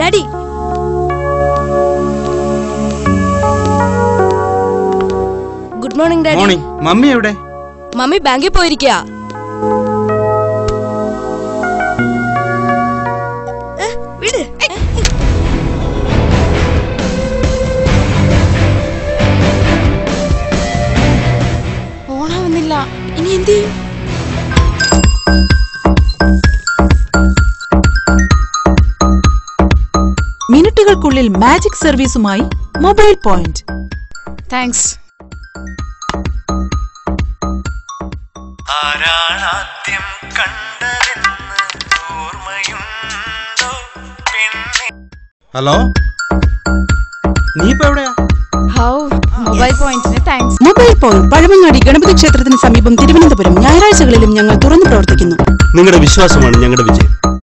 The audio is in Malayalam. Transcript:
Daddy. Good morning daddy. Morning. Mummy എവിടെ? മമ്മി ബാങ്കിൽ പോയിരിക്കുക. ഓണാവുന്നില്ല. ഇനി എന്ത് ചെയ്യും? മിനിറ്റുകൾക്കുള്ളിൽ മാജിക് സർവീസുമായി മൊബൈൽ പോയിന്റ്. താങ്ക്സ്. ഹലോ, നീ ഇപ്പൊ എവിടെയാ? മൊബൈൽ പോയിന്റിന് thanks. Mobile point Pazhamangadi Ganapathi ക്ഷേത്രത്തിന് സമീപം, തിരുവനന്തപുരം. ഞായറാഴ്ചകളിലും ഞങ്ങൾ തുറന്നു പ്രവർത്തിക്കുന്നു. നിങ്ങളുടെ വിശ്വാസമാണ് ഞങ്ങളുടെ വിജയം.